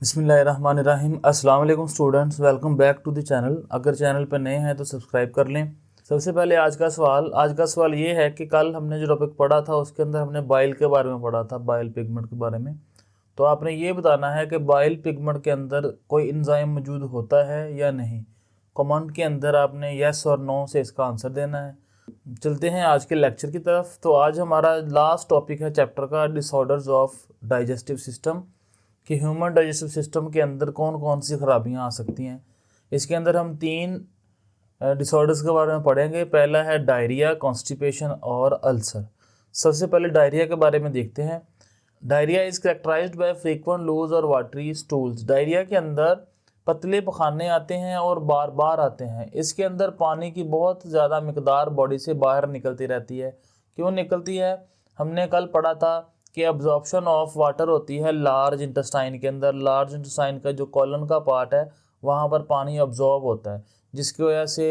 बिस्मिल्लाहिर्रहमानिर्रहीम। अस्सलाम वालेकुम students, welcome back to the channel. अगर चैनल पर नए हैं तो सब्सक्राइब कर लें। सबसे पहले आज का सवाल ये है कि कल हमने जो टॉपिक पढ़ा था उसके अंदर हमने बाइल के बारे में पढ़ा था, बाइल पिगमेंट के बारे में। तो आपने ये बताना है कि बाइल पिगमेंट के अंदर कोई एंजाइम मौजूद होता है या नहीं। कमेंट के अंदर आपने यस और नो से इसका आंसर देना है। चलते हैं आज के लेक्चर की तरफ। तो आज हमारा लास्ट टॉपिक है चैप्टर का, डिसऑर्डर्स ऑफ डाइजेस्टिव सिस्टम, कि ह्यूमन डाइजेस्टिव सिस्टम के अंदर कौन कौन सी खराबियां आ सकती हैं। इसके अंदर हम तीन डिसऑर्डर्स के बारे में पढ़ेंगे। पहला है डायरिया, कॉन्स्टिपेशन और अल्सर। सबसे पहले डायरिया के बारे में देखते हैं। Diarrhoea is characterised by frequent loose और वाटरी स्टूल्स। डायरिया के अंदर पतले पखाने आते हैं और बार बार आते हैं। इसके अंदर पानी की बहुत ज़्यादा मिकदार बॉडी से बाहर निकलती रहती है। क्यों निकलती है? हमने कल पढ़ा था कि अब्जॉर्प्शन ऑफ वाटर होती है लार्ज इंटेस्टाइन के अंदर। लार्ज इंटेस्टाइन का जो कॉलन का पार्ट है वहाँ पर पानी अब्जॉर्ब होता है, जिसकी वजह से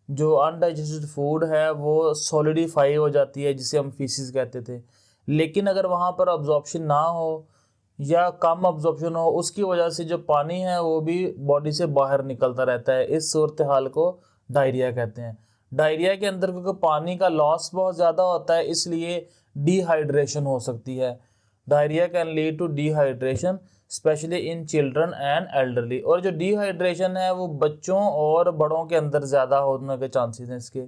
जो अनडाइजेस्टेड फूड है वो सॉलिडिफाई हो जाती है, जिसे हम फीसिस कहते थे। लेकिन अगर वहाँ पर अब्जॉर्प्शन ना हो या कम अब्जॉर्प्शन हो, उसकी वजह से जो पानी है वो भी बॉडी से बाहर निकलता रहता है। इस सूरत हाल को डायरिया कहते हैं। डायरिया के अंदर क्योंकि पानी का लॉस बहुत ज़्यादा होता है, इसलिए डिहाइड्रेशन हो सकती है। Diarrhoea can lead to dehydration specially in children and elderly. और जो डिहाइड्रेशन है वो बच्चों और बड़ों के अंदर ज़्यादा होने के चांसेस हैं इसके।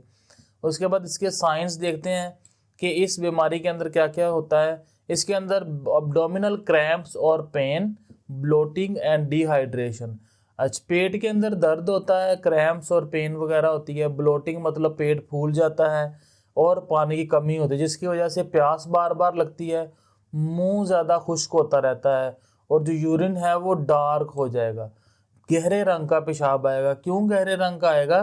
उसके बाद इसके साइंस देखते हैं कि इस बीमारी के अंदर क्या क्या होता है। इसके अंदर अब्डोमिनल क्रैम्प्स और पेन, ब्लोटिंग एंड डिहाइड्रेशन। अच्छा, पेट के अंदर दर्द होता है, क्रैम्प्स और पेन वगैरह होती है। ब्लोटिंग मतलब पेट फूल जाता है और पानी की कमी होती है, जिसकी वजह से प्यास बार बार लगती है, मुंह ज़्यादा खुश्क होता रहता है और जो यूरिन है वो डार्क हो जाएगा, गहरे रंग का पेशाब आएगा। क्यों गहरे रंग का आएगा?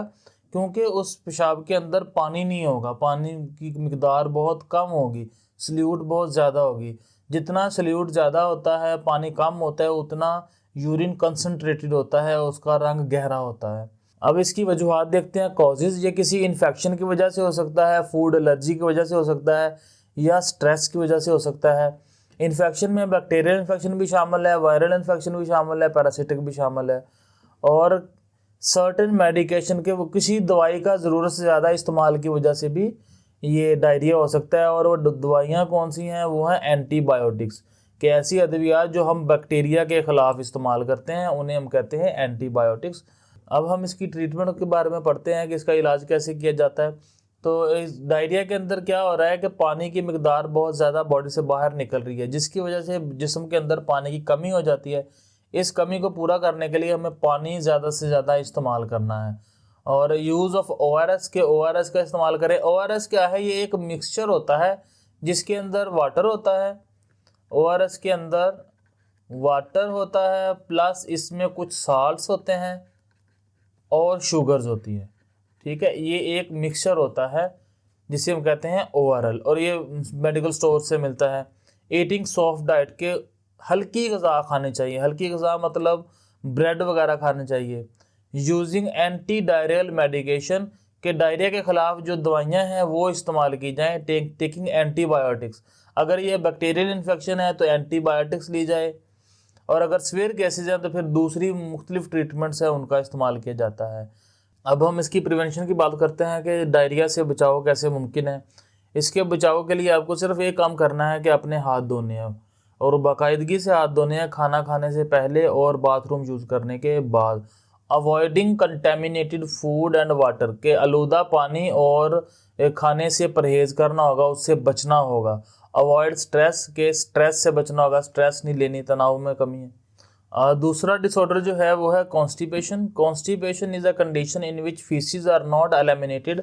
क्योंकि उस पेशाब के अंदर पानी नहीं होगा, पानी की मिकदार बहुत कम होगी, सल्यूट बहुत ज़्यादा होगी। जितना सल्यूट ज़्यादा होता है, पानी कम होता है, उतना यूरिन कंसनट्रेटेड होता है, उसका रंग गहरा होता है। अब इसकी वजूहत देखते हैं। कॉजेज़, ये किसी इन्फेक्शन की वजह से हो सकता है, फूड एलर्जी की वजह से हो सकता है, या स्ट्रेस की वजह से हो सकता है। इन्फेक्शन में बैक्टीरियल इन्फेक्शन भी शामिल है, वायरल इन्फेक्शन भी शामिल है, पैरासिटिक भी शामिल है। और सर्टेन मेडिकेशन के, वो किसी दवाई का ज़रूरत से ज़्यादा इस्तेमाल की वजह से भी ये डायरिया हो सकता है। और वो दवाइयाँ कौन सी हैं? वो हैं एंटीबायोटिक्स, कि ऐसी अद्वियात जो हम बैक्टीरिया के ख़िलाफ़ इस्तेमाल करते हैं उन्हें हम कहते हैं एंटीबायोटिक्स। अब हम इसकी ट्रीटमेंट के बारे में पढ़ते हैं कि इसका इलाज कैसे किया जाता है। तो इस डायरिया के अंदर क्या हो रहा है कि पानी की मिकदार बहुत ज़्यादा बॉडी से बाहर निकल रही है, जिसकी वजह से जिस्म के अंदर पानी की कमी हो जाती है। इस कमी को पूरा करने के लिए हमें पानी ज़्यादा से ज़्यादा इस्तेमाल करना है। और यूज़ ऑफ ORS के, ORS का इस्तेमाल करें। ORS क्या है? ये एक मिक्सचर होता है जिसके अंदर वाटर होता है। ORS के अंदर वाटर होता है, प्लस इसमें कुछ साल्ट्स होते हैं और शुगर्स होती है। ठीक है, ये एक मिक्सचर होता है जिसे हम कहते हैं ORL, और ये मेडिकल स्टोर से मिलता है। ईटिंग सॉफ्ट डाइट के, हल्की ग़िज़ा खानी चाहिए। हल्की ग़िज़ा मतलब ब्रेड वगैरह खाने चाहिए। यूजिंग एंटी डायरियल मेडिकेशन, के डायरिया के ख़िलाफ़ जो दवाइयाँ हैं वो इस्तेमाल की जाएँ। टेकिंग एंटीबायोटिक्स, अगर ये बैक्टीरियल इन्फेक्शन है तो एंटीबायोटिक्स ली जाए, और अगर सीवियर केसेज हैं तो फिर दूसरी मुख्तलिफ ट्रीटमेंट्स है उनका इस्तेमाल किया जाता है। अब हम इसकी प्रिवेंशन की बात करते हैं कि डायरिया से बचाव कैसे मुमकिन है। इसके बचाव के लिए आपको सिर्फ एक काम करना है कि अपने हाथ धोने हैं, और बाकायदगी से हाथ धोने हैं, खाना खाने से पहले और बाथरूम यूज़ करने के बाद। Avoiding contaminated food and water, के आलूदा पानी और खाने से परहेज़ करना होगा, उससे बचना होगा। अवॉइड स्ट्रेस, के स्ट्रेस से बचना होगा, स्ट्रेस नहीं लेनी, तनाव में कमी है। दूसरा डिसऑर्डर जो है वो है constipation. Constipation is a condition in which faeces are not eliminated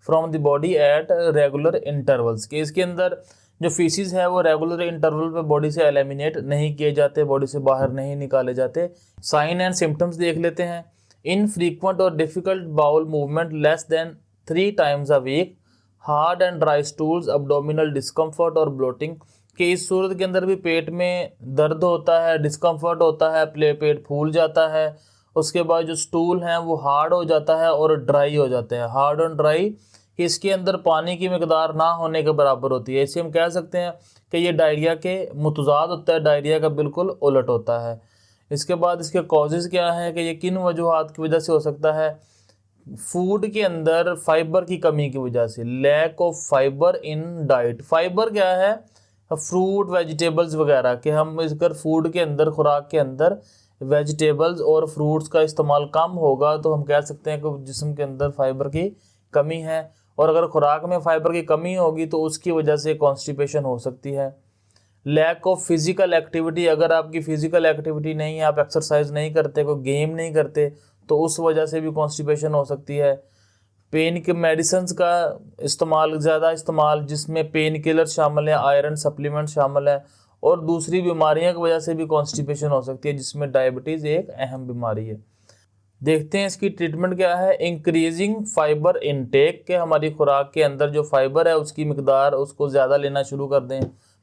from the body at regular intervals, के इसके अंदर जो फीसिस है वो रेगुलर इंटरवल पे बॉडी से एलिमिनेट नहीं किए जाते, बॉडी से बाहर नहीं निकाले जाते। साइन एंड सिम्टम्स देख लेते हैं। इनफ्रीक्वेंट और difficult bowel movement less than 3 times a week, hard and dry stools, abdominal discomfort और ब्लोटिंग, कि इस सूरत के अंदर भी पेट में दर्द होता है, डिस्कम्फर्ट होता है, पेट फूल जाता है। उसके बाद जो स्टूल हैं वो हार्ड हो जाता है और ड्राई हो जाते हैं। हार्ड और ड्राई, कि इसके अंदर पानी की मिकदार ना होने के बराबर होती है। इसे हम कह सकते हैं कि ये डायरिया के मुतज़ाद होता है, डायरिया का बिल्कुल उलट होता है। इसके बाद इसके कॉजेज़ क्या है कि ये किन वजूहात की वजह से हो सकता है। फूड के अंदर फाइबर की कमी की वजह से, lack of fibre in diet. Fibre क्या है, फ्रूट वेजिटेबल्स वगैरह के, हम इसकर फूड के अंदर, खुराक के अंदर वेजिटेबल्स और फ्रूट्स का इस्तेमाल कम होगा तो हम कह सकते हैं कि जिस्म के अंदर फाइबर की कमी है। और अगर खुराक में फाइबर की कमी होगी तो उसकी वजह से कॉन्स्टिपेशन हो सकती है। लैक ऑफ फिजिकल एक्टिविटी, अगर आपकी फिजिकल एक्टिविटी नहीं है, आप एक्सरसाइज नहीं करते, कोई गेम नहीं करते, तो उस वजह से भी कॉन्स्टिपेशन हो सकती है। पेन के मेडिसिन्स का इस्तेमाल, ज़्यादा इस्तेमाल, जिसमें पेन किलर शामिल है, आयरन सप्लीमेंट शामिल है, और दूसरी बीमारियों की वजह से भी कॉन्स्टिपेशन हो सकती है, जिसमें डायबिटीज़ एक अहम बीमारी है। देखते हैं इसकी ट्रीटमेंट क्या है। इंक्रीजिंग फाइबर इनटेक, के हमारी खुराक के अंदर जो फाइबर है उसकी मिकदार, उसको ज़्यादा लेना शुरू कर दें।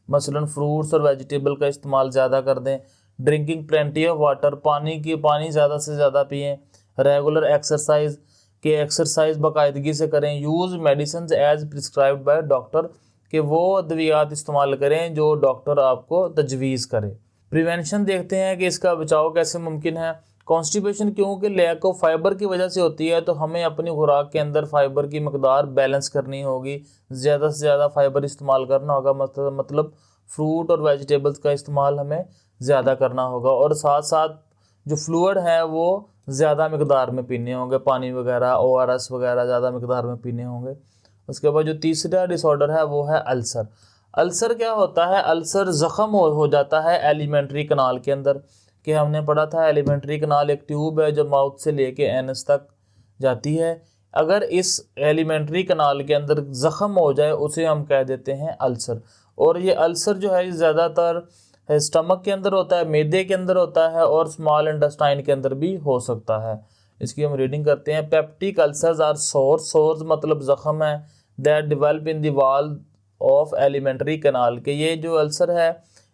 मसलन फ्रूट्स और वेजिटेबल का इस्तेमाल ज़्यादा कर दें। ड्रिंकिंग प्लेंटी ऑफ वाटर, पानी ज़्यादा से ज़्यादा पिएँ। रेगुलर एक्सरसाइज, के एक्सरसाइज बाकायदगी से करें। Use medicine as prescribed by doctor, कि वो अद्वियात इस्तेमाल करें जो डॉक्टर आपको तजवीज़ करे। प्रिवेंशन देखते हैं कि इसका बचाव कैसे मुमकिन है। कॉन्स्टिपेशन क्योंकि लैक ऑफ फाइबर की वजह से होती है, तो हमें अपनी खुराक के अंदर फाइबर की मकदार बैलेंस करनी होगी, ज़्यादा से ज़्यादा फाइबर इस्तेमाल करना होगा। मतलब फ्रूट और वेजिटेबल्स का इस्तेमाल हमें ज़्यादा करना होगा, और साथ साथ जो फ्लूइड है वो ज़्यादा मकदार में पीने होंगे, पानी वगैरह, ORS वगैरह ज़्यादा मकदार में पीने होंगे। उसके बाद जो तीसरा डिसऑर्डर है वो है अल्सर। अल्सर क्या होता है, अल्सर ज़ख़म हो जाता है एलिमेंट्री कनाल के अंदर, कि हमने पढ़ा था एलिमेंट्री कनाल एक ट्यूब है जो माउथ से लेके एनस तक जाती है। अगर इस एलिमेंट्री कनाल के अंदर ज़ख़म हो जाए उसे हम कह देते हैं अल्सर। और ये अल्सर जो है ज़्यादातर स्टमक के अंदर होता है, मैदे के अंदर होता है, और स्मॉल इंटेस्टाइन के अंदर भी हो सकता है। इसकी हम रीडिंग करते हैं। पेप्टिक अल्सर्स आर सोर्स मतलब ज़ख़म है, that develop in the wall of elementary कनाल, के ये जो अल्सर है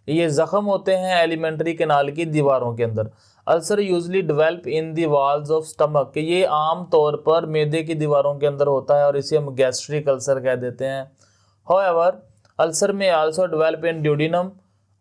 ये ज़ख़म होते हैं एलिमेंट्री कनाल की दीवारों के अंदर। Ulcer usually develop in the walls of stomach, के ये आम तौर पर मैदे की दीवारों के अंदर होता है, और इसे हम गैस्ट्रिक अल्सर कह देते हैं। हाउएवर अल्सर में आल्सो डिवेल्प इन ड्यूडिनम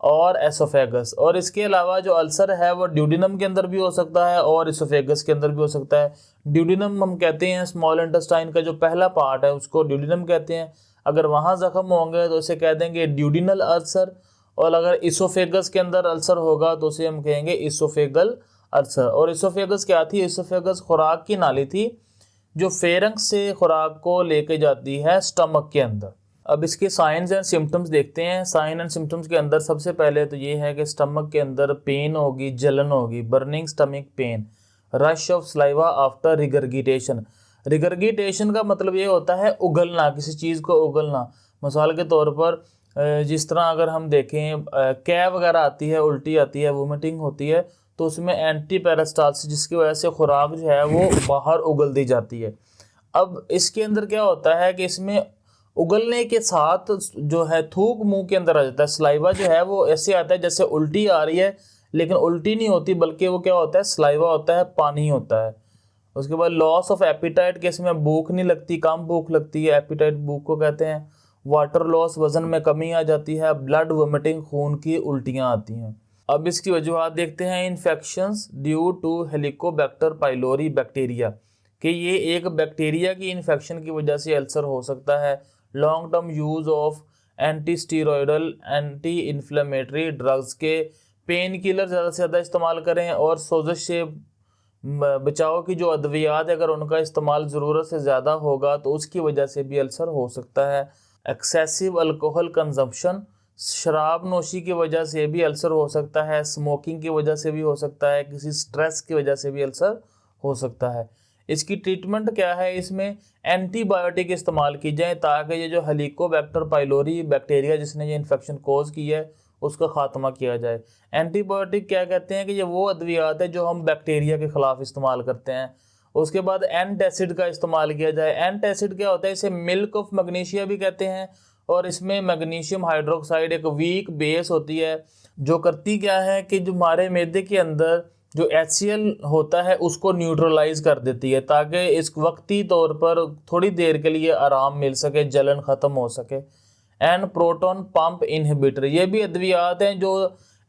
और एसोफेगस, और इसके अलावा जो अल्सर है वो ड्यूडिनम के अंदर भी हो सकता है और एसोफेगस के अंदर भी हो सकता है। ड्यूडिनम हम कहते हैं स्मॉल इंटेस्टाइन का जो पहला पार्ट है उसको ड्यूडिनम कहते हैं। अगर वहाँ ज़ख़म होंगे तो उसे कह देंगे ड्यूडिनल अल्सर, और अगर इसोफेगस के अंदर अल्सर होगा तो उसे हम कहेंगे इसोफेगल अल्सर। और इसोफेगस क्या थी, इसोफेगस खुराक की नाली थी जो फेरंक्स से खुराक को लेके जाती है स्टमक के अंदर। अब इसके साइंस एंड सिम्टम्स देखते हैं। साइन एंड सिम्टम्स के अंदर सबसे पहले तो ये है कि स्टमक के अंदर पेन होगी, जलन होगी, burning stomach pain, rush of saliva after regurgitation. Regurgitation का मतलब ये होता है उगलना, किसी चीज़ को उगलना। मिसाल के तौर पर जिस तरह अगर हम देखें कै वगैरह आती है, उल्टी आती है, वोमिटिंग होती है, तो उसमें एंटी पैरास्टाल्सिस, जिसकी वजह से खुराक जो है वो बाहर उगल दी जाती है। अब इसके अंदर क्या होता है कि इसमें उगलने के साथ जो है थूक मुंह के अंदर आ जाता है। स्लाइवा जो है वो ऐसे आता है जैसे उल्टी आ रही है, लेकिन उल्टी नहीं होती, बल्कि वो क्या होता है, स्लाइवा होता है, पानी होता है। उसके बाद लॉस ऑफ एपिटाइट, के इसमें भूख नहीं लगती, कम भूख लगती है, एपिटाइट भूख को कहते हैं। वाटर लॉस, वजन में कमी आ जाती है। ब्लड वोमिटिंग, खून की उल्टियाँ आती हैं। अब इसकी वजूहत देखते हैं। Infections due to Helicobacter pylori bacteria, कि ये एक बैक्टीरिया की इन्फेक्शन की वजह से अल्सर हो सकता है। Long term use of anti steroidal, anti inflammatory drugs, के पेन किलर ज़्यादा से ज़्यादा इस्तेमाल करें, और सोजश से बचाव की जो अद्वियात है अगर उनका इस्तेमाल ज़रूरत से ज़्यादा होगा तो उसकी वजह से भी अल्सर हो सकता है। एक्सेसिव अल्कोहल कंजम्पशन, शराब नोशी की वजह से भी अल्सर हो सकता है। स्मोकिंग की वजह से भी हो सकता है। किसी स्ट्रेस की वजह से भी अल्सर हो सकता है। इसकी ट्रीटमेंट क्या है, इसमें एंटीबायोटिक इस्तेमाल की जाए ताकि ये जो हेलिकोबैक्टर पाइलोरी बैक्टीरिया जिसने ये इन्फेक्शन कोज की है उसका खात्मा किया जाए। एंटीबायोटिक क्या कहते हैं कि ये वो अद्वियात है जो हम बैक्टीरिया के ख़िलाफ़ इस्तेमाल करते हैं। उसके बाद एंटासिड का इस्तेमाल किया जाए। एंटासिड क्या होता है, इसे मिल्क ऑफ मैग्नीशिया भी कहते हैं, और इसमें मैग्नीशियम हाइड्रोक्साइड एक वीक बेस होती है जो करती क्या है कि जो हमारे मैदे के अंदर जो HCl होता है उसको न्यूट्रलाइज कर देती है, ताकि इस वक्ती तौर पर थोड़ी देर के लिए आराम मिल सके, जलन ख़त्म हो सके। एंड प्रोटॉन पंप इनहिबिटर, ये भी अद्वियात हैं जो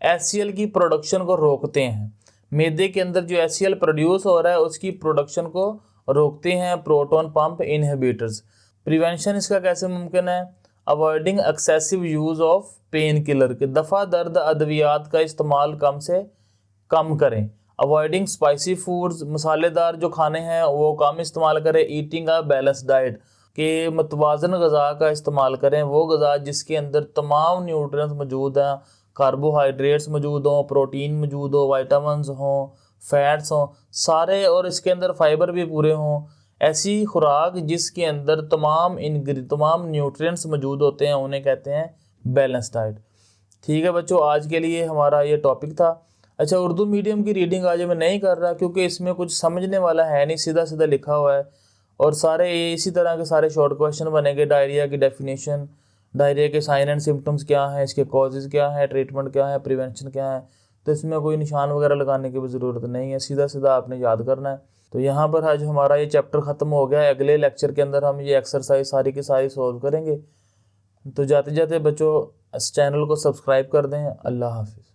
HCl की प्रोडक्शन को रोकते हैं। मैदे के अंदर जो HCl प्रोड्यूस हो रहा है उसकी प्रोडक्शन को रोकते हैं प्रोटॉन पंप इनहिबिटर्स। प्रिवेंशन इसका कैसे मुमकिन है? Avoiding excessive use of pain killer के दफ़ा दर्द अद्वियात का इस्तेमाल कम से कम करें। अवॉइडिंग स्पाइसी फूड्स, मसालेदार जो खाने हैं वो कम इस्तेमाल करें। ईटिंग अ बैलेंस डाइट के मतवाजन ग़ज़ा का इस्तेमाल करें, वो ग़ज़ा जिसके अंदर तमाम न्यूट्रिएंट्स मौजूद हैं, कार्बोहाइड्रेट्स मौजूद हों, प्रोटीन मौजूद हो, वाइटामिन्स हों, फैट्स हों सारे, और इसके अंदर फाइबर भी पूरे हों। ऐसी खुराक जिसके अंदर तमाम न्यूट्रिएंट्स मौजूद होते हैं उन्हें कहते हैं बैलेंस डाइट। ठीक है बच्चों, आज के लिए हमारा ये टॉपिक था। अच्छा, उर्दू मीडियम की रीडिंग आज मैं नहीं कर रहा क्योंकि इसमें कुछ समझने वाला है नहीं, सीधा सीधा लिखा हुआ है और सारे इसी तरह के सारे शॉर्ट क्वेश्चन बनेंगे। डायरिया की डेफिनेशन, डायरिया के साइन एंड सिम्टम्स क्या हैं, इसके कॉजेज़ क्या है, ट्रीटमेंट क्या है, प्रिवेंशन क्या है। तो इसमें कोई निशान वगैरह लगाने की भी ज़रूरत नहीं है, सीधा सीधा आपने याद करना है। तो यहाँ पर आज हमारा ये चैप्टर ख़त्म हो गया है। अगले लेक्चर के अंदर हम ये एक्सरसाइज सारी की सारी सॉल्व करेंगे। तो जाते जाते बच्चों इस चैनल को सब्सक्राइब कर दें। अल्लाह हाफिज़।